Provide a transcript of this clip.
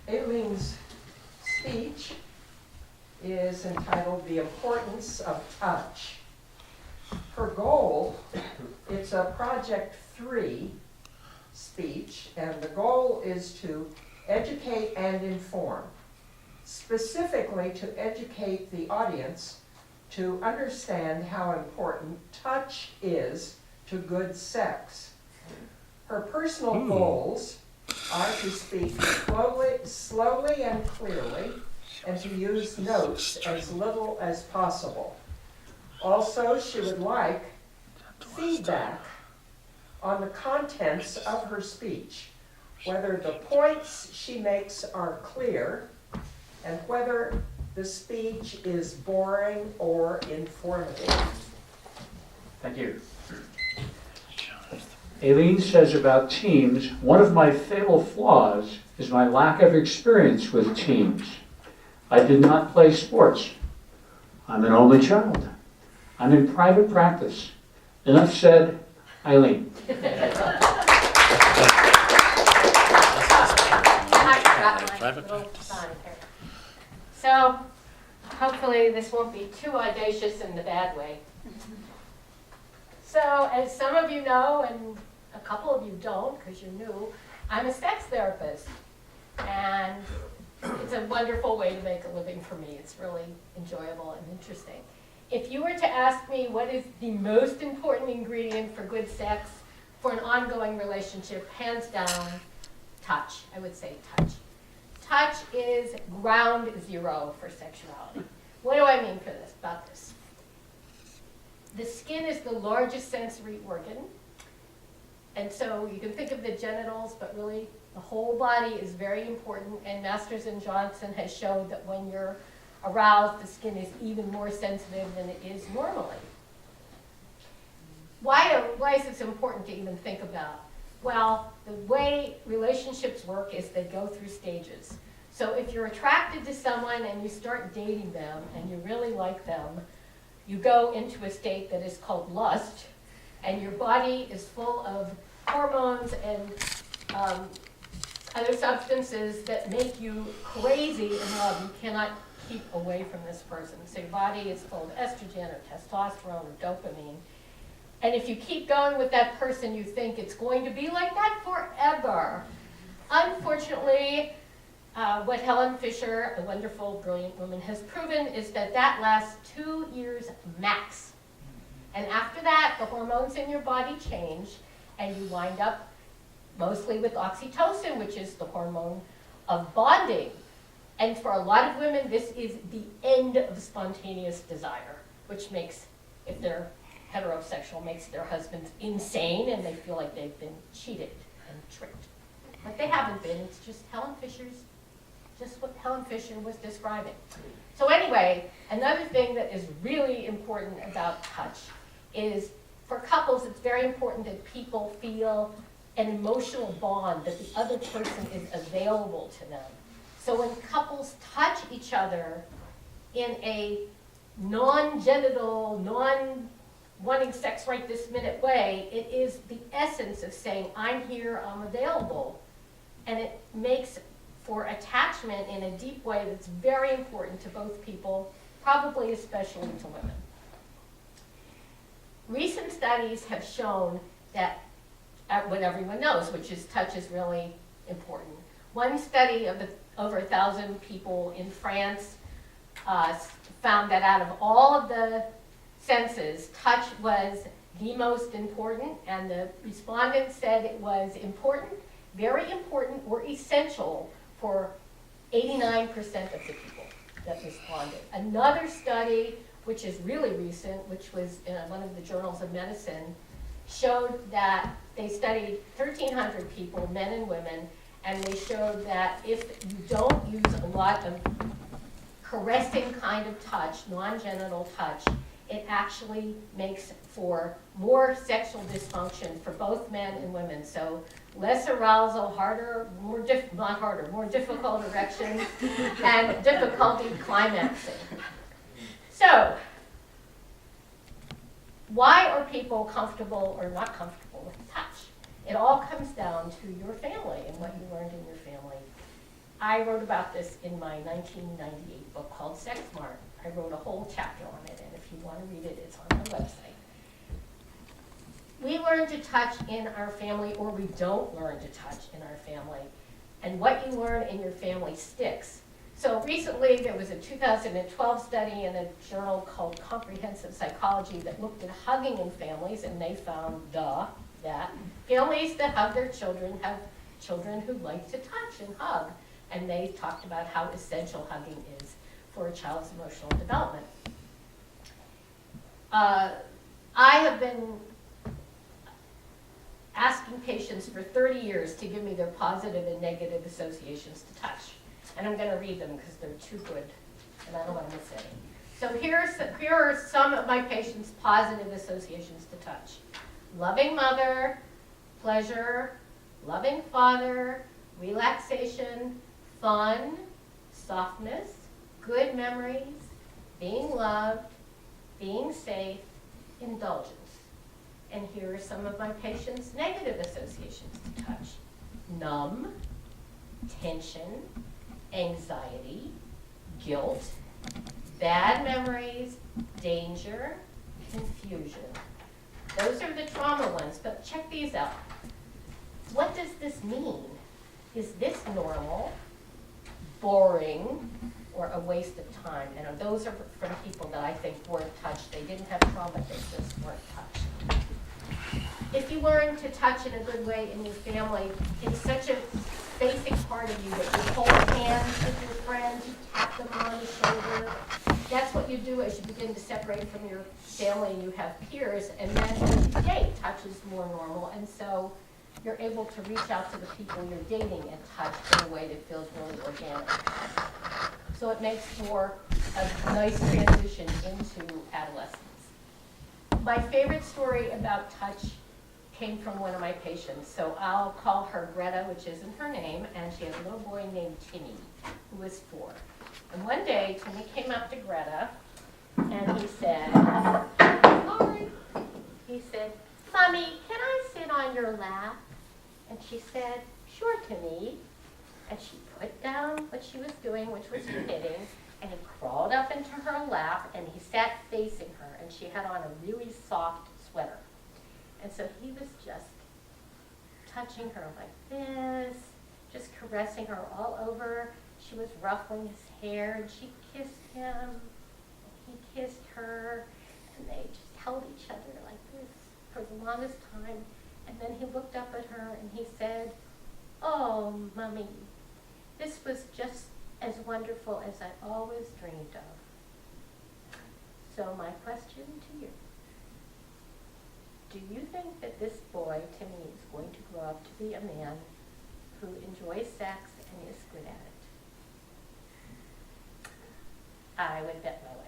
Aline's speech is entitled The Importance of Touch. Her goal, it's a Project 3 speech, and the goal is to educate and inform, specifically to educate the audience to understand how important touch is to good sex. Her personal goals are to speak slowly and clearly, and to use notes as little as possible. Also, she would like feedback on the contents of her speech, whether the points she makes are clear, and whether the speech is boring or informative. Thank you. Aline says about teams, one of my fatal flaws is my lack of experience with teams. I did not play sports. I'm an only child. I'm in private practice. Enough said, Aline. So, hopefully this won't be too audacious in the bad way. So, as some of you know, and a couple of you don't because you're new, I'm a sex therapist. And it's a wonderful way to make a living for me. It's really enjoyable and interesting. If you were to ask me what is the most important ingredient for good sex, for an ongoing relationship, hands down, touch. I would say touch. Touch is ground zero for sexuality. What do I mean about this? The skin is the largest sensory organ. And so you can think of the genitals, but really the whole body is very important. And Masters and Johnson has showed that when you're aroused, the skin is even more sensitive than it is normally. Why is this important to even think about? Well, the way relationships work is they go through stages. So if you're attracted to someone and you start dating them and you really like them, you go into a state that is called lust, and your body is full of hormones and other substances that make you crazy in love. You cannot keep away from this person. So your body is full of estrogen or testosterone or dopamine. And if you keep going with that person, you think it's going to be like that forever. Unfortunately, what Helen Fisher, a wonderful, brilliant woman, has proven is that that lasts 2 years max. And after that, the hormones in your body change, and you wind up mostly with oxytocin, which is the hormone of bonding. And for a lot of women, this is the end of spontaneous desire, which makes, if they're heterosexual, makes their husbands insane, and they feel like they've been cheated and tricked. But they haven't been. It's just what Helen Fisher was describing. So anyway, another thing that is really important about touch is, for couples, it's very important that people feel an emotional bond, that the other person is available to them. So when couples touch each other in a non-genital, non-wanting sex right this minute way, it is the essence of saying, I'm here, I'm available. And it makes for attachment in a deep way that's very important to both people, probably especially to women. Recent studies have shown that what everyone knows, which is touch is really important. One study of over 1,000 people in France found that out of all of the senses, touch was the most important, and the respondents said it was important, very important, or essential for 89% of the people that responded. Another study, which is really recent, which was in one of the journals of medicine, showed that they studied 1,300 people, men and women, and they showed that if you don't use a lot of caressing kind of touch, non-genital touch, it actually makes for more sexual dysfunction for both men and women. So less arousal, more difficult erections, and difficulty climaxing. So, why are people comfortable or not comfortable with touch? It all comes down to your family and what you learned in your family. I wrote about this in my 1998 book called Sex Smart. I wrote a whole chapter on it, and if you want to read it, it's on my website. We learn to touch in our family, or we don't learn to touch in our family. And what you learn in your family sticks. So recently, there was a 2012 study in a journal called Comprehensive Psychology that looked at hugging in families, and they found, that families that hug their children have children who like to touch and hug. And they talked about how essential hugging is for a child's emotional development. I have been asking patients for 30 years to give me their positive and negative associations to touch. And I'm going to read them because they're too good, and I don't want to miss any. So here are some of my patients' positive associations to touch. Loving mother, pleasure, loving father, relaxation, fun, softness, good memories, being loved, being safe, indulgence. And here are some of my patients' negative associations to touch. Numb, tension, anxiety, guilt, bad memories, danger, confusion. Those are the trauma ones, but check these out. What does this mean? Is this normal, boring, or a waste of time? And those are from people that I think weren't touched. They didn't have trauma, they just weren't touched. If you learn to touch in a good way in your family, it's such a basic part of you that you hold hands with your friends, you tap them on the shoulder. That's what you do as you begin to separate from your family and you have peers, and then as you date, touch is more normal, and so you're able to reach out to the people you're dating and touch in a way that feels really organic. So it makes for a nice transition into adolescence. My favorite story about touch came from one of my patients. So I'll call her Greta, which isn't her name, and she has a little boy named Timmy, who was 4. And one day, Timmy came up to Greta, and he said, "Sorry." He said, "Mommy, can I sit on your lap?" And she said, "Sure, Timmy." And she put down what she was doing, which was knitting, and he crawled up into her lap, and he sat facing her, and she had on a really soft sweater. And so he was just touching her like this, just caressing her all over. She was ruffling his hair, and she kissed him, and he kissed her, and they just held each other like this for the longest time. And then he looked up at her, and he said, "Oh, Mommy, this was just as wonderful as I always dreamed of." So my question to you, do you think that this boy, Timmy, is going to grow up to be a man who enjoys sex and is good at it? I would bet my life.